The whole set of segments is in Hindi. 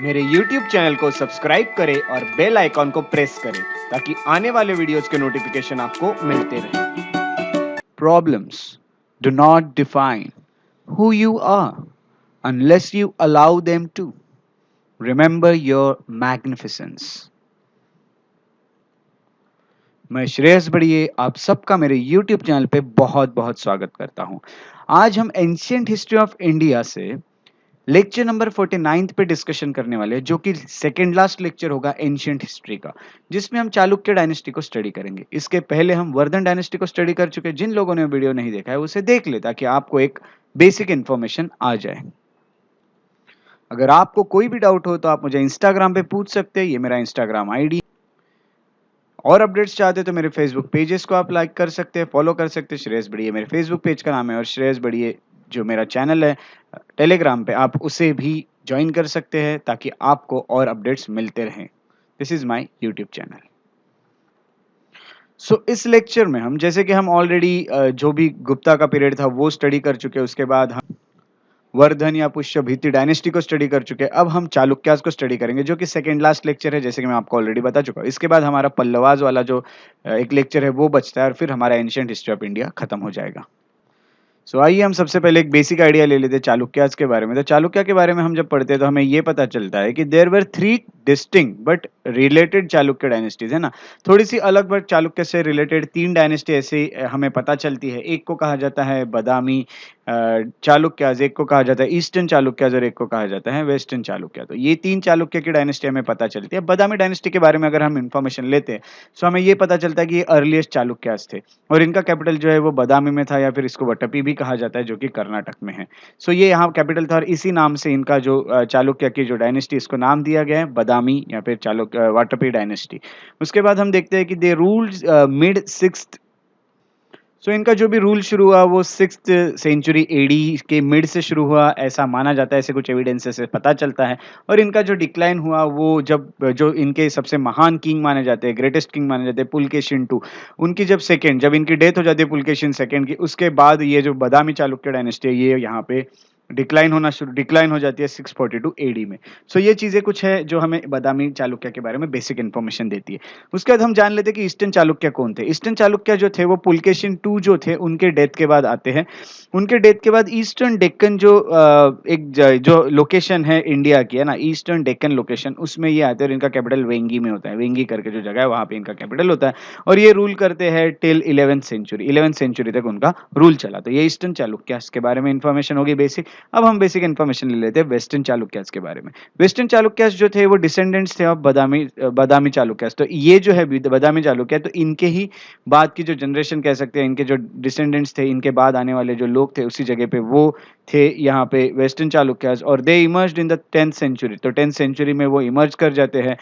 मेरे YouTube चैनल को सब्सक्राइब करें और बेल आइकॉन को प्रेस करें ताकि आने वाले वीडियोस के नोटिफिकेशन आपको मिलते रहें। Problems do not define who you are unless you allow them to. Remember your magnificence. मैं श्रेयस बड़िए आप सबका मेरे YouTube चैनल पे बहुत बहुत स्वागत करता हूं। आज हम एंशियंट हिस्ट्री ऑफ इंडिया से लेक्चर नंबर 49 पे डिस्कशन करने वाले हैं, जो कि सेकेंड लास्ट लेक्चर होगा एंशियंट हिस्ट्री का, जिसमें हम चालुक्य डायनेस्टी को स्टडी करेंगे। इसके पहले हम वर्धन डायनेस्टी को स्टडी कर चुके हैं। जिन लोगों ने वीडियो नहीं देखा है उसे देख ले ताकि आपको एक बेसिक इंफॉर्मेशन आ जाए। अगर आपको कोई भी डाउट हो तो आप मुझे इंस्टाग्राम पे पूछ सकते हैं, ये मेरा इंस्टाग्राम आईडी। और अपडेट्स चाहते हैं तो मेरे फेसबुक पेजेस को आप लाइक कर सकते हैं, फॉलो कर सकते हैं। श्रेयस बड़िए मेरे फेसबुक पेज का नाम है, और श्रेयस बड़िए जो मेरा चैनल है टेलीग्राम पे, आप उसे भी ज्वाइन कर सकते हैं ताकि आपको और अपडेट्स मिलते रहें। This is my YouTube channel. So इस लेक्चर में हम, जैसे कि हम ऑलरेडी जो भी गुप्ता का पीरियड था वो स्टडी कर चुके हैं, उसके बाद हम वर्धन या पुष्यभीति डायनेस्टी को स्टडी कर चुके हैं। अब हम चालुक्यास को स्टडी करेंगे, जो कि सेकेंड लास्ट लेक्चर है, जैसे कि मैं आपको ऑलरेडी बता चुका हूँ। इसके बाद हमारा पल्लवाज वाला जो एक लेक्चर है वो बचता है, और फिर हमारा एंशियंट हिस्ट्री ऑफ इंडिया खत्म हो जाएगा। आइए हम सबसे पहले एक बेसिक आइडिया ले लेते हैं चालुक्यास के बारे में। तो चालुक्य के बारे में हम जब पढ़ते हैं तो हमें ये पता चलता है कि there were 3 distinct but related Chalukya dynasties, है ना। थोड़ी सी अलग बट चालुक्य से रिलेटेड 3 डायनेस्टी ऐसे हमें पता चलती है। एक को कहा जाता है बादामी चालुक्यास, एक को कहा जाता है ईस्टर्न चालुक्यास, और एक को कहा जाता है वेस्टर्न चालुक्य। तो ये 3 चालुक्य की डायनेस्टी हमें पता चलती है। बादामी डायनेस्टी के बारे में अगर हम इंफॉर्मेशन लेते हैं तो हमें ये पता चलता है कि ये अर्लीस्ट चालुक्यास थे, और इनका कैपिटल जो है वो बादामी में था, या फिर इसको वटपी भी कहा जाता है, जो कि कर्नाटक में है। ये यहाँ कैपिटल था, और इसी नाम से इनका जो चालुक्य की जो डायनेस्टी, इसको नाम दिया गया है बादामी या फिर चालुक्य वाटपी डायनेस्टी। उसके बाद हम देखते हैं कि दे रूल्ड मिड 6th। इनका जो भी रूल शुरू हुआ वो 6th सेंचुरी एडी के मिड से शुरू हुआ, ऐसा माना जाता है, ऐसे कुछ एविडेंसेस से पता चलता है। और इनका जो डिक्लाइन हुआ वो जब जो इनके सबसे महान किंग माने जाते हैं, ग्रेटेस्ट किंग माने जाते हैं, पुलकेशिन टू, उनकी जब इनकी डेथ हो जाती है पुलकेशिन सेकंड की, उसके बाद ये जो बादामी चालुक्य डायनेस्टी है ये यहाँ पे डिक्लाइन हो जाती है 642 एडी में। ये चीजें कुछ है जो हमें बादामी चालुक्य के बारे में बेसिक इन्फॉर्मेशन देती है। उसके बाद हम जान लेते हैं कि ईस्टर्न चालुक्य कौन थे। ईस्टर्न चालुक्य जो थे वो पुलकेशिन टू जो थे उनके डेथ के बाद आते हैं। उनके डेथ के बाद ईस्टर्न डेक्कन जो जो लोकेशन है इंडिया की, है ना, ईस्टर्न डेक्कन लोकेशन, उसमें ये आते हैं, और इनका कैपिटल वेंगी में होता है। वेंगी करके जो जगह है वहां पे इनका कैपिटल होता है, और ये रूल करते हैं till 11th century. 11th century तक उनका रूल चला। तो ये ईस्टर्न चालुक्य के बारे में इंफॉर्मेशन होगी बेसिक। अब हम बेसिक इन्फॉर्मेशन ले लेते हैं वेस्टर्न चालुक्यास के बारे में। वेस्टर्न चालुक्यास जो थे वो डिसेंडेंट्स थे ऑफ बादामी चालुक्यास। तो ये जो है बादामी चालुक्य, तो इनके ही बाद की जो जनरेशन कह सकते हैं, इनके जो डिसेंडेंट्स थे, इनके बाद आने वाले जो लोग थे उसी जगह पे वो थे यहाँ पे वेस्टर्न चालुक्यास। और they emerged in the 10th century. तो 10th सेंचुरी में वो इमर्ज कर जाते हैं,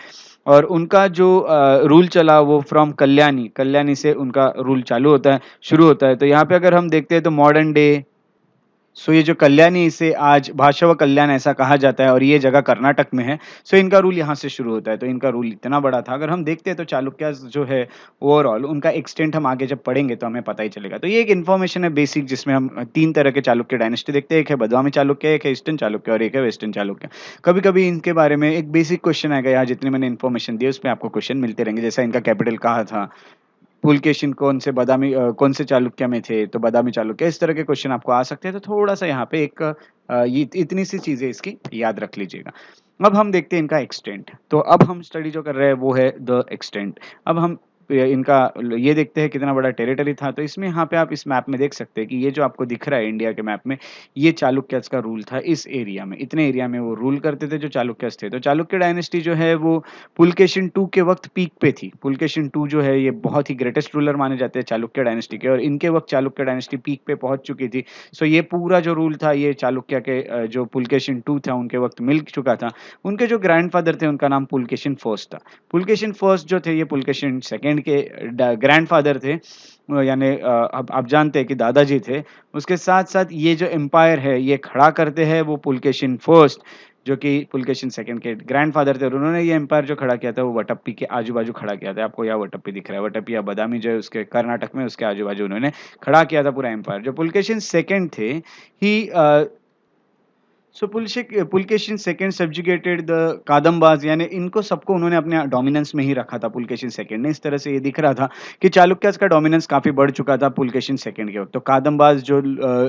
और उनका जो रूल चला वो फ्रॉम कल्याणी से उनका रूल शुरू होता है। तो यहाँ पे अगर हम देखते हैं तो मॉडर्न डे, ये जो कल्याणी, इसे आज भाषव कल्याण ऐसा कहा जाता है, और ये जगह कर्नाटक में है। इनका रूल यहाँ से शुरू होता है। तो इनका रूल इतना बड़ा था। अगर हम देखते हैं तो चालुक्य जो है ओवरऑल उनका एक्सटेंट हम आगे जब पढ़ेंगे तो हमें पता ही चलेगा। तो ये एक इन्फॉर्मेशन है बेसिक, जिसमें हम 3 तरह के चालुक्य डायनेस्टी देखते हैं। एक है बादामी चालुक्य, एक है ईस्टर्न चालुक्य, और एक है वेस्टर्न चालुक्य। कभी कभी इनके बारे में एक बेसिक क्वेश्चन आएगा, यहाँ जितने मैंने इन्फॉर्मेशन दी उसमें आपको क्वेश्चन मिलते रहेंगे। जैसा इनका कैपिटल कहा था, पुलकेशिन कौन से चालुक्य में थे, तो बादामी चालुक्य। इस तरह के क्वेश्चन आपको आ सकते हैं। तो थोड़ा सा यहाँ पे एक ये इतनी सी चीजें इसकी याद रख लीजिएगा। अब हम देखते हैं इनका एक्सटेंट। तो अब हम स्टडी जो कर रहे हैं वो है द एक्सटेंट। अब हम इनका ये देखते हैं कितना बड़ा टेरिटरी था। तो इसमें यहाँ पे आप इस मैप में देख सकते हैं कि ये जो आपको दिख रहा है इंडिया के मैप में, ये चालुक्यस का रूल था इस एरिया में। इतने एरिया में वो रूल करते थे जो चालुक्यस थे। तो चालुक्य डायनेस्टी जो है वो पुलकेशिन टू के वक्त पीक पे थी। पुलकेशिन टू जो है ये बहुत ही ग्रेटेस्ट रूलर माने जाते हैं चालुक्य डायनेस्टी के, और इनके वक्त चालुक्य डायनेस्टी पीक पे पहुंच चुकी थी। ये पूरा जो रूल था ये चालुक्य के जो पुलकेशिन टू था उनके वक्त मिल चुका था। उनके जो ग्रैंडफादर थे उनका नाम पुलकेशिन फर्स्ट था। पुलकेशिन फर्स्ट जो थे ये पुलकेशिन सेकंड के ग्रैंडफादर थे, यानी अब आप जानते हैं कि दादाजी थे। उसके साथ साथ ये जो एम्पायर है ये खड़ा करते हैं वो पुलकेशिन फर्स्ट, जो कि पुलकेशिन सेकंड के ग्रैंडफादर थे। और उन्होंने ये एम्पायर जो खड़ा किया था वो वटप्पी के आजू बाजू खड़ा किया था। आपको यहाँ वटप्पी दिख रहा है, वटप्पी या बादामी जो है उसके कर्नाटक में, उसके आजू बाजू उन्होंने खड़ा किया था पूरा एम्पायर। जो पुलकेशिन सेकंड थे ही सो पुलकेशिन सेकंड सब्जुगेटेड द कादम्बाज, यानी इनको सबको उन्होंने अपने डोमिनेंस में ही रखा था पुलकेशिन सेकंड ने। इस तरह से ये दिख रहा था कि चालुक्यास का डोमिनेंस काफ़ी बढ़ चुका था पुलकेशिन सेकंड के वक़्त। तो कादम्बाज जो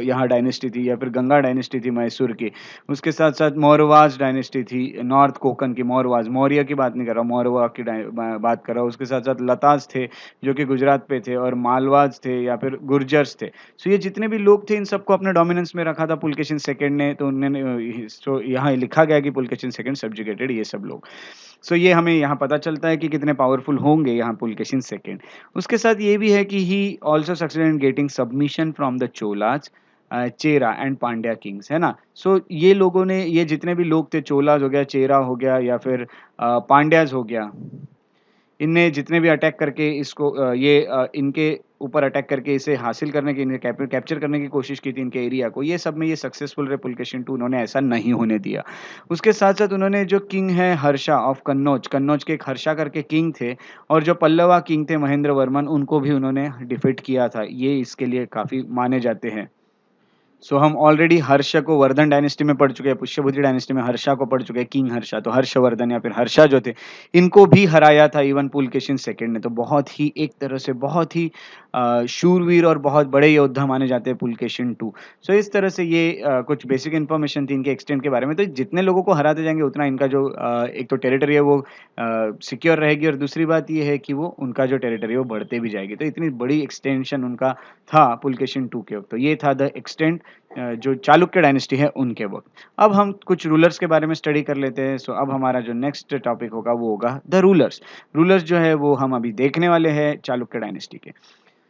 यहाँ डायनेस्टी थी या फिर गंगा डायनेस्टी थी मैसूर की, उसके साथ-साथ मौरवाज डायनेस्टी थी, नॉर्थ कोंकण की मौरवाज, मौर्य की बात नहीं कर रहा हूँ, मौरवा की बात कर रहा हूँ। उसके साथ-साथ लताज थे, जो कि गुजरात पे थे, और मालवाज थे या फिर गुर्जर्स थे। सो ये जितने भी लोग थे इन सबको अपने डोमिनेंस में रखा था पुलकेशिन सेकंड ने। तो उन्होंने सो यहाँ लिखा गया कि पुलकेशिन सेकंड सब्जुगेटेड ये सब लोग। सो ये हमें यहाँ पता चलता है कि कितने पावरफुल होंगे यहाँ पुलकेशिन सेकंड। उसके साथ ये भी है कि ही also succeeded in getting submission from the Cholas, Chera and Pandya Kings, है ना। सो ये लोगों ने, ये जितने भी लोग थे, चोलाज हो गया, चेरा हो गया या फिर पांड्याज हो गया, इनने जितने भी अटैक करके इसको इनके ऊपर अटैक करके इसे हासिल करने की, इन्हें कैप्चर करने की कोशिश की थी इनके एरिया को, ये सब में ये सक्सेसफुल रहे पुलकेशिन टू, उन्होंने ऐसा नहीं होने दिया। उसके साथ-साथ उन्होंने जो किंग है हर्षा ऑफ कन्नौज, कन्नौज के एक हर्षा करके किंग थे, और जो पल्लवा किंग थे महेंद्र वर्मन, उनको भी उन्होंने डिफीट किया था। ये इसके लिए काफ़ी माने जाते हैं। सो हम ऑलरेडी हर्ष को वर्धन डायनेस्टी में पढ़ चुके हैं, पुष्यभूति डायनेस्टी में हर्षा को पढ़ चुके हैं, किंग हर्षा। तो हर्षवर्धन या फिर हर्षा जो थे, इनको भी हराया था इवन पुलकेशिन सेकंड ने। तो बहुत ही, एक तरह से बहुत ही शूरवीर और बहुत बड़े योद्धा माने जाते हैं पुलकेशिन टू। सो इस तरह से ये कुछ बेसिक इन्फॉर्मेशन थी इनके एक्सटेंट के बारे में। तो जितने लोगों को हराते जाएंगे उतना इनका जो एक तो टेरिटरी है वो सिक्योर रहेगी, और दूसरी बात ये है कि वो उनका जो टेरिटरी है वो बढ़ते भी जाएगी। तो इतनी बड़ी एक्सटेंशन उनका था पुलकेशिन टू के वक्त। तो ये था द एक्सटेंट जो चालुक्य डायनेस्टी है उनके वक्त। अब हम कुछ रूलर्स के बारे में स्टडी कर लेते हैं। सो अब हमारा जो नेक्स्ट टॉपिक होगा वो होगा द रूलर्स। रूलर्स जो है वो हम अभी देखने वाले हैं चालुक्य डायनेस्टी के।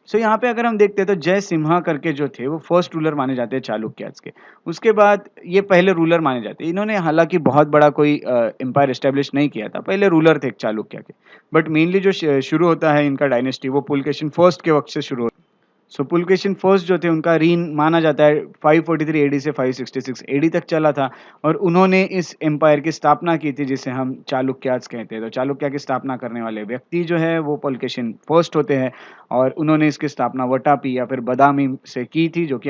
सो यहाँ पे अगर हम देखते हैं तो जय सिम्हा करके जो थे वो फर्स्ट रूलर माने जाते हैं चालुक्यास के। उसके बाद ये पहले रूलर माने जाते हैं। इन्होंने हालांकि बहुत बड़ा कोई एम्पायर एस्टेब्लिश नहीं किया था, पहले रूलर थे चालुक्य के। बट मेनली जो शुरू होता है इनका डायनेस्टी वो पुलकेशिन फर्स्ट के वक्त से शुरू। सो पुलकेशिन फर्स्ट जो थे उनका रीन माना जाता है 543 एडी से 566 एडी तक चला था, और उन्होंने इस एम्पायर की स्थापना की थी जिसे हम चालुक्यास कहते हैं। तो चालुक्य की स्थापना करने वाले व्यक्ति जो है वो पुलकेशिन फर्स्ट होते हैं, और उन्होंने इसकी स्थापना वटापी या फिर बदामी से की थी, जो कि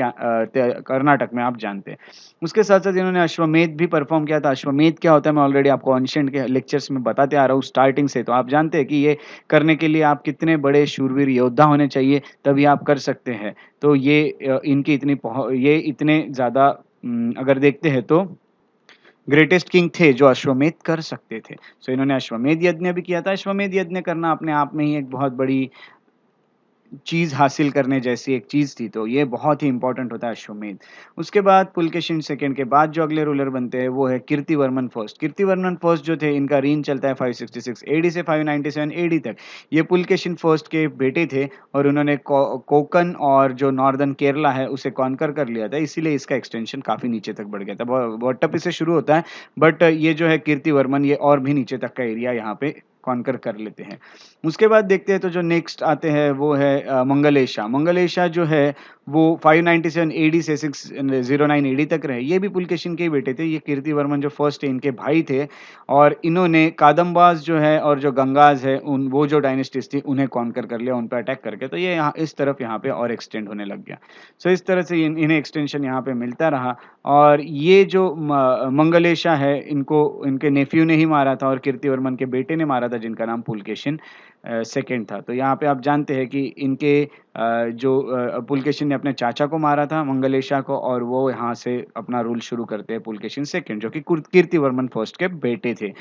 कर्नाटक में आप जानते हैं। उसके साथ साथ इन्होंने अश्वमेध भी परफॉर्म किया था। अश्वमेध क्या होता है मैं ऑलरेडी आपको एंशिएंट के लेक्चर्स में बताते आ रहा हूँ स्टार्टिंग से। तो आप जानते हैं कि ये करने के लिए आप कितने बड़े शूरवीर योद्धा होने चाहिए, तभी आप कर सकते हैं। तो ये इनकी ये इतने ज़्यादा अगर देखते हैं तो ग्रेटेस्ट किंग थे जो अश्वमेध कर सकते थे। सो इन्होंने अश्वमेध यज्ञ भी किया था। अश्वमेध यज्ञ करना अपने आप में ही एक बहुत बड़ी चीज़ हासिल करने जैसी एक चीज़ थी, तो ये बहुत ही इंपॉर्टेंट होता है अश्वमेध। उसके बाद पुलकेशिन सेकंड के बाद जो अगले रूलर बनते हैं वो है कीर्तिवर्मन फर्स्ट। कीर्तिवर्मन फर्स्ट जो थे इनका रीन चलता है 566 एडी से 597 एडी तक। ये पुलकेशिन फर्स्ट के बेटे थे, और उन्होंने कोंकण और जो नॉर्दर्न केरला है उसे कॉन्कर कर लिया था, इसीलिए इसका एक्सटेंशन काफ़ी नीचे तक बढ़ गया था। वट्टपी से शुरू होता है, बट ये जो है कीर्तिवर्मन ये और भी नीचे तक का एरिया यहाँ पे कॉन्कर कर लेते हैं। उसके बाद देखते हैं तो जो नेक्स्ट आते हैं वो है मंगलेशा। मंगलेशा जो है वो 597 एडी से 609 एडी तक रहे। ये भी पुलकेशिन के ही बेटे थे। ये कीर्तिवर्मन जो फर्स्ट है इनके भाई थे, और इन्होंने कादम्बाज जो है और जो गंगाज है उन वो जो डायनेस्टीज थी उन्हें कॉन्कर कर लिया, उन पर अटैक करके। तो ये यहाँ इस तरफ यहाँ पे और एक्सटेंड होने लग गया। सो इस तरह से इन्हें एक्सटेंशन यहाँ पे मिलता रहा। और ये जो मंगलेशा है इनको इनके नेफ्यू ने ही मारा था, और कीर्तिवर्मन के बेटे ने मारा था जिनका नाम पुलकेशिन सेकंड था। तो यहाँ पे आप जानते हैं कि इनके पुलकेशिन ने अपने चाचा को मारा था मंगलेशा को, और वो यहाँ से अपना रूल शुरू करते हैं पुलकेशिन सेकंड, जो कि कीर्तिवर्मन फर्स्ट के बेटे थे।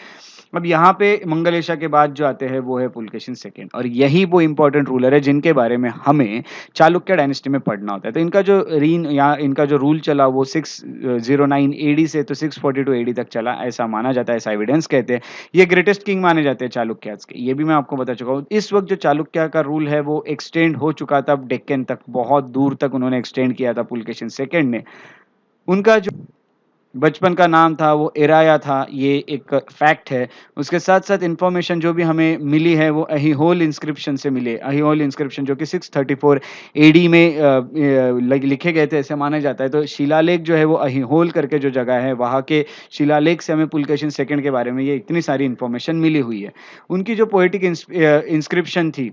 अब यहाँ पे मंगलेशा के बाद जो आते हैं वो है पुलकेशिन सेकंड, और यही वो इंपॉर्टेंट रूलर है जिनके बारे में हमें चालुक्य डायनेस्टी में पढ़ना होता है। तो इनका जो रीन या इनका जो रूल चला वो 609 एडी से तो 642 एडी तक चला, ऐसा माना जाता है, ऐसा एविडेंस कहते हैं। ये ग्रेटेस्ट किंग माने जाते हैं चालुक्यास के, ये भी मैं आपको बता चुका हूँ। इस वक्त जो चालुक्य का रूल है वो एक्सटेंड हो चुका था डेक्कन तक, बहुत दूर तक उन्होंने एक्सटेंड किया था पुलकेशिन सेकंड ने। उनका जो बचपन का नाम था वो एराया था, ये एक फैक्ट है। उसके साथ साथ इंफॉर्मेशन जो भी हमें मिली है वो अहिहोल इंस्क्रिप्शन से मिले। अहिहोल इंस्क्रिप्शन जो कि 634 एडी में लिखे गए थे ऐसे माना जाता है। तो शिलालेख जो है वो अहिहोल करके जो जगह है वहाँ के शिलालेख से हमें पुलकेशिन सेकंड के बारे में ये इतनी सारी इंफॉर्मेशन मिली हुई है। उनकी जो पोएटिक इंस्क्रिप्शन थी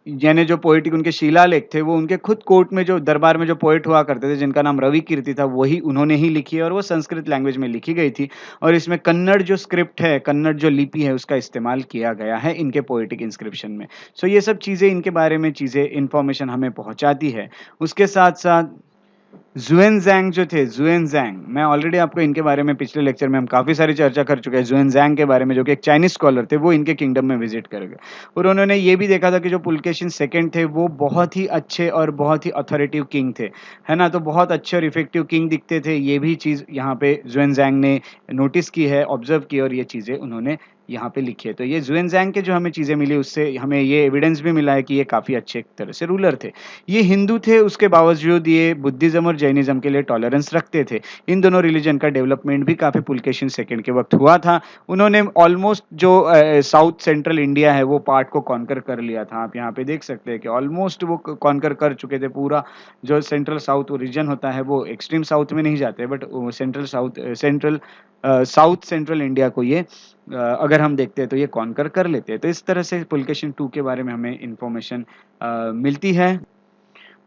यानी जो पोएटिक उनके शिलालेख थे, वो उनके खुद कोर्ट में जो दरबार में जो पोएट हुआ करते थे, जिनका नाम रवि कीर्ति था, वही उन्होंने ही लिखी है और वो संस्कृत लैंग्वेज में लिखी गई थी और इसमें कन्नड़ जो स्क्रिप्ट है, कन्नड़ जो लिपि है, उसका इस्तेमाल किया गया है इनके पोएटिक इंस्क्रिप्शन में। सो ये सब चीज़ें इनके बारे में चीज़ें इन्फॉर्मेशन हमें पहुँचाती है। उसके साथ-साथ ज़ुएनज़ैंग जो थे, ज़ुएनज़ैंग, मैं ऑलरेडी आपको इनके बारे में पिछले लेक्चर में हम काफ़ी सारी चर्चा कर चुके हैं, ज़ुएनज़ैंग के बारे में, जो कि एक चाइनीज़ स्कॉलर थे, वो इनके किंगडम में विज़िट कर गए और उन्होंने ये भी देखा था कि जो पुलकेशिन सेकंड थे, वो बहुत ही अच्छे और बहुत ही अथॉरिटिव किंग थे, है ना? तो बहुत अच्छे और इफ़ेक्टिव किंग दिखते थे, ये भी चीज़ यहाँ पे ज़ुएनज़ैंग ने नोटिस की है, ऑब्ज़र्व की और ये चीज़ें उन्होंने यहाँ पे लिखी है। तो ये ज़ुएनज़ैंग के जो हमें चीज़ें मिली, उससे हमें ये एविडेंस भी मिला है कि ये काफ़ी अच्छे एक तरह से रूलर थे। ये हिंदू थे, उसके बावजूद ये बुद्धिज़्म और जैनिज़्म के लिए टॉलरेंस रखते थे। इन दोनों रिलिजन का डेवलपमेंट भी काफ़ी पुलकेशिन सेकंड के वक़्त हुआ था। उन्होंने ऑलमोस्ट जो साउथ सेंट्रल इंडिया है, वो पार्ट को कॉन्कर कर लिया था। आप यहाँ पे देख सकते हैं कि ऑलमोस्ट वो कॉन्कर कर चुके थे। पूरा जो सेंट्रल साउथ रीजन होता है, वो एक्सट्रीम साउथ में नहीं जाते, बट साउथ सेंट्रल इंडिया को ये अगर हम देखते हैं तो ये कॉन्कर कर लेते हैं। तो इस तरह से पुलकेशिन 2 के बारे में हमें इन्फॉर्मेशन मिलती है।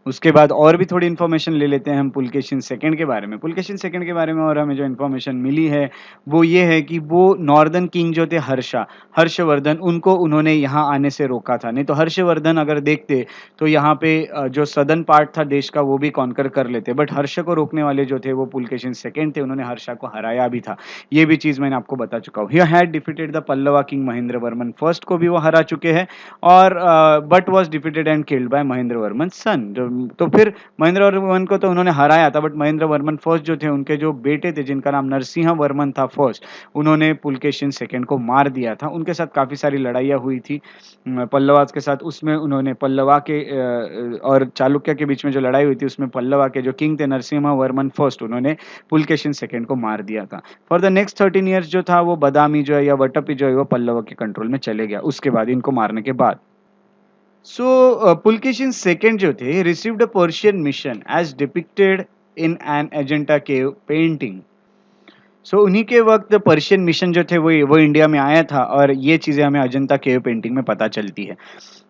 उसके बाद और भी थोड़ी इन्फॉर्मेशन ले लेते हैं हम पुलकेशिन सेकंड के बारे में। पुलकेशिन सेकंड के बारे में और हमें जो इन्फॉर्मेशन मिली है, वो ये है कि वो नॉर्दर्न किंग जो थे हर्षवर्धन, उनको उन्होंने यहाँ आने से रोका था। नहीं तो हर्षवर्धन अगर देखते, तो यहाँ पे जो सदर्न पार्ट था देश का, वो भी कॉन्कर कर लेते। बट हर्ष को रोकने वाले जो थे, वो पुलकेशिन सेकंड थे, उन्होंने हर्षा को हराया भी था। ये भी चीज़ मैंने आपको बता चुका हूँ। He had defeated the Pallava king Mahendra Varman first को भी वो हरा चुके हैं और but was defeated and killed by Mahendra Varman son. जो तो फिर महेंद्र वर्मन को तो उन्होंने हराया था, बट महेंद्र वर्मन फर्स्ट जो थे, उनके जो बेटे थे, जिनका नाम नरसिंह वर्मन था फर्स्ट, उन्होंने पुलकेशिन सेकंड को मार दिया था। उनके साथ काफ़ी सारी लड़ाइयाँ हुई थी पल्लवास के साथ। उसमें उन्होंने पल्लवा के और चालुक्य के बीच में जो लड़ाई हुई थी, उसमें पल्लवा के जो किंग थे नरसिम्हा वर्मन फर्स्ट, उन्होंने पुलकेशिन सेकंड को मार दिया था। फॉर द नेक्स्ट 13 ईयर्स जो था, वो बदामी जो है या वटपी जो है, वो पल्लवा के कंट्रोल में चले गया उसके बाद, इनको मारने के बाद। So, Pulkeshin II जो थे, received a Persian mission as depicted in an Ajanta cave painting. उन्हीं के वक्त पर्शियन मिशन जो थे, वो इंडिया में आया था और ये चीज़ें हमें अजंता केव पेंटिंग में पता चलती है।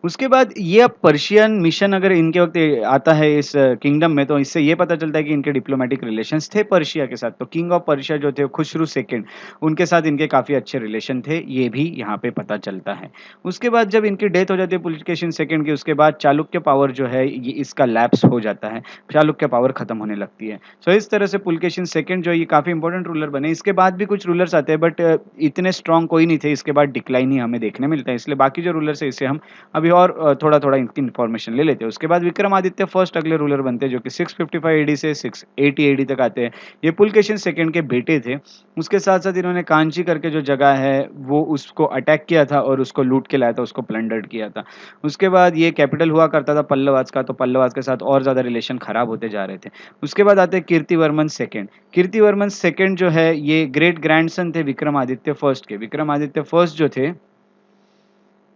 उसके बाद ये अब पर्शियन मिशन अगर इनके वक्त आता है इस किंगडम में, तो इससे ये पता चलता है कि इनके डिप्लोमेटिक रिलेशंस थे पर्शिया के साथ। तो किंग ऑफ पर्शिया जो थे, खुसरू सेकंड, उनके साथ इनके काफ़ी अच्छे रिलेशन थे, ये भी यहाँ पे पता चलता है। उसके बाद जब इनकी डेथ हो जाती है पुलकेशिन सेकंड की, उसके बाद चालुक्य पावर जो है, ये इसका लैप्स हो जाता है, चालुक्य पावर खत्म होने लगती है। इस तरह से पुलकेशिन सेकंड जो है, ये काफ़ी इंपॉर्टेंट रूलर बने। इसके बाद भी कुछ रूलर्स आते हैं, बट इतने स्ट्रॉन्ग कोई नहीं थे। इसके बाद डिक्लाइन ही हमें देखने मिलता है, इसलिए बाकी जो रूलर्स है, इससे हम अभी और थोड़ा-थोड़ा इनकी इन्फॉर्मेशन ले लेते हैं। उसके बाद विक्रमादित्य फर्स्ट अगले रूलर बनते हैं, जो कि 655 एडी से 680 एडी तक आते हैं। ये पुलकेशिन सेकंड के बेटे थे। उसके साथ-साथ इन्होंने कांची करके जो जगह है, वो उसको अटैक किया था और उसको लूट के लाया था, उसको प्लंडर्ड किया था। उसके बाद ये कैपिटल हुआ करता था पल्लवास का, तो पल्लवास के साथ और ज़्यादा रिलेशन खराब होते जा रहे थे। उसके बाद आते हैं कीर्तिवर्मन सेकंड। कीर्तिवर्मन सेकंड जो है, ये ग्रेट ग्रैंडसन थे विक्रमादित्य फर्स्ट के। विक्रमादित्य फर्स्ट जो थे,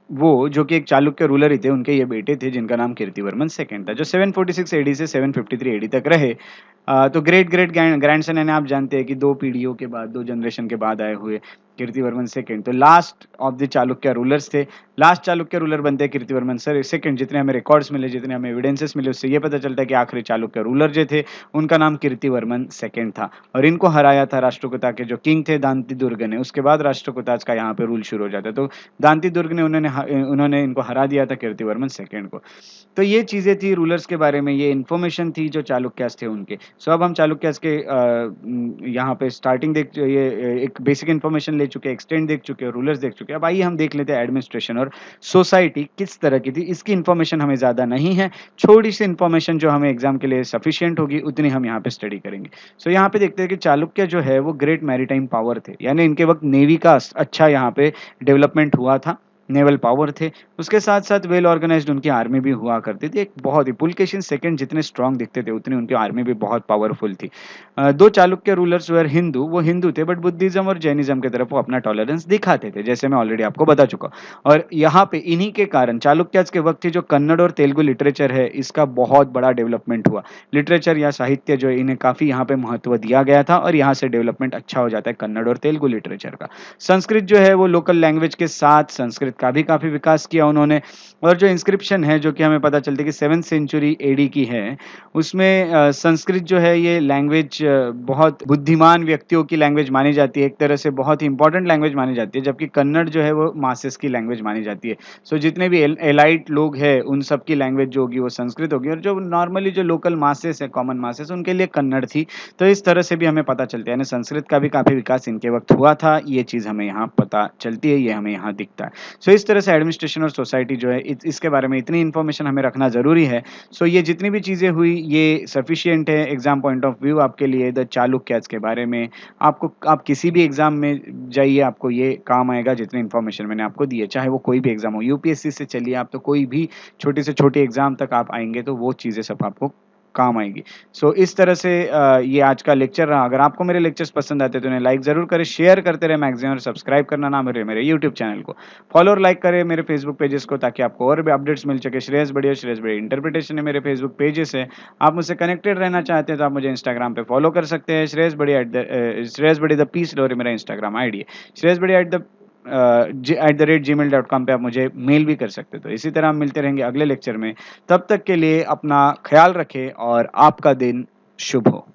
वो जो कि एक चालुक्य रूलर ही थे, उनके ये बेटे थे, जिनका नाम कीर्तिवर्मन सेकंड था, जो 746 एडी से 753 एडी तक रहे। तो ग्रेट ग्रेट ग्रैंडसन यानी आप जानते हैं कि 2 पीढ़ियों के बाद, 2 जनरेशन के बाद आए हुए कीर्तिवर्मन सेकंड, तो last of the Chalukya rulers थे। लास्ट चालुक्य रूलर बनते हैं कीर्तिवर्मन सेकंड। जितने हमें रिकॉर्ड्स मिले, जितने हमें एविडेंसेस मिले, उससे ये पता चलता है कि आखिरी चालुक्य रूलर जो थे, उनका नाम कीर्तिवर्मन सेकंड था और इनको हराया था राष्ट्रकूटा के जो किंग थे, दांती दुर्ग ने। उसके बाद राष्ट्रकूटाज का यहाँ पे रूल शुरू हो जाता है। तो दांती दुर्ग ने उन्होंने इनको हरा दिया था, कीर्तिवर्मन सेकंड को। तो ये चीज़ें थी रूलर्स के बारे में, ये इन्फॉर्मेशन थी जो चालुक्यास थे उनके। अब हम चालुक्यास के यहाँ पे स्टार्टिंग ये एक बेसिक इन्फॉर्मेशन ले चुके हैं, एक्सटेंड देख चुके हैं, रूलर्स देख चुके हैं। अब आइए हम देख लेते हैं एडमिनिस्ट्रेशन और सोसाइटी किस तरह की थी। इसकी इन्फॉर्मेशन हमें ज़्यादा नहीं है, थोड़ी सी इन्फॉर्मेशन जो हमें एग्जाम के लिए सफिशिएंट होगी, उतनी हम यहाँ पे स्टडी करेंगे। यहाँ पे देखते हैं कि चालुक्य जो है, वो ग्रेट मैरीटाइम पावर थे, यानी इनके वक्त नेवी का अच्छा यहाँ पे डेवलपमेंट हुआ था, नेवल पावर थे। उसके साथ-साथ वेल ऑर्गेनाइज्ड उनकी आर्मी भी हुआ करती थी। एक बहुत ही पुलकेशिन सेकंड जितने स्ट्रॉन्ग दिखते थे, उतनी उनकी आर्मी भी बहुत पावरफुल थी। 2 चालुक्य रूलर्स वर हिंदू, वो हिंदू थे, बट बुद्धिज़्म और जैनिज़्म की तरफ वो अपना टॉलरेंस दिखाते थे, जैसे मैं ऑलरेडी आपको बता चुका हूँ। और यहाँ पे इन्हीं के कारण चालुक्यास के वक्त ही जो कन्नड़ और तेलुगु लिटरेचर है, इसका बहुत बड़ा डेवलपमेंट हुआ। लिटरेचर या साहित्य जो है, इन्हें काफ़ी यहाँ पे महत्व दिया गया था और यहाँ से डेवलपमेंट अच्छा हो जाता है कन्नड़ और तेलुगु लिटरेचर का। संस्कृत जो है, वो लोकल लैंग्वेज के साथ संस्कृत संस्कृत का भी काफ़ी विकास किया उन्होंने। और जो इंस्क्रिप्शन है, जो कि हमें पता चलती है कि 7th सेंचुरी एडी की है, उसमें संस्कृत जो है ये लैंग्वेज बहुत बुद्धिमान व्यक्तियों की लैंग्वेज मानी जाती है, एक तरह से बहुत ही इम्पोर्टेंट लैंग्वेज मानी जाती है, जबकि कन्नड़ जो है वो मासेस की लैंग्वेज मानी जाती है। सो जितने भी एलाइट लोग हैं, उन सब की लैंग्वेज जो होगी वो संस्कृत होगी, और जो नॉर्मली जो लोकल मासेस है, कॉमन मासेस, उनके लिए कन्नड़ थी। तो इस तरह से भी हमें पता चलता है, यानी संस्कृत का भी काफ़ी विकास इनके वक़्त हुआ था, ये चीज़ हमें यहाँ पता चलती है, ये हमें यहाँ दिखता है। सो इस तरह से एडमिनिस्ट्रेशन और सोसाइटी जो है, इसके बारे में इतनी इन्फॉर्मेशन हमें रखना ज़रूरी है। सो ये जितनी भी चीज़ें हुई, ये सफिशिएंट है एग्ज़ाम पॉइंट ऑफ व्यू आपके लिए द चालुक्याज़ के बारे में। आप किसी भी एग्ज़ाम में जाइए, आपको ये काम आएगा जितनी इन्फॉर्मेशन मैंने आपको दी है, चाहे वो कोई भी एग्ज़ाम हो। यूपीएससी से चलिए आप, तो कोई भी छोटी से छोटी एग्ज़ाम तक आप आएँगे, तो वो चीज़ें सब आपको काम आएगी। सो इस तरह से ये आज का लेक्चर रहा। अगर आपको मेरे लेक्चर्स पसंद आते हैं तो उन्हें लाइक ज़रूर करें, शेयर करते रहें मैगज़ीन, और सब्सक्राइब करना ना भूलें मेरे यूट्यूब चैनल को। फॉलो और लाइक करें मेरे फेसबुक पेजेस को, ताकि आपको और भी अपडेट्स मिल सके। श्रेयस बढ़िया इंटरप्रिटेशन है मेरे फेसबुक पेजेस है। आप मुझसे कनेक्टेड रहना चाहते हैं तो आप मुझे इंस्टाग्राम पे फॉलो कर सकते हैं। श्रेयस बढ़िया द पीस लॉरी मेरा इंस्टाग्राम आईडी है। श्रेयस बढ़िया @gmail.com पे आप मुझे मेल भी कर सकते हैं। तो इसी तरह हम मिलते रहेंगे अगले लेक्चर में। तब तक के लिए अपना ख्याल रखें और आपका दिन शुभ हो।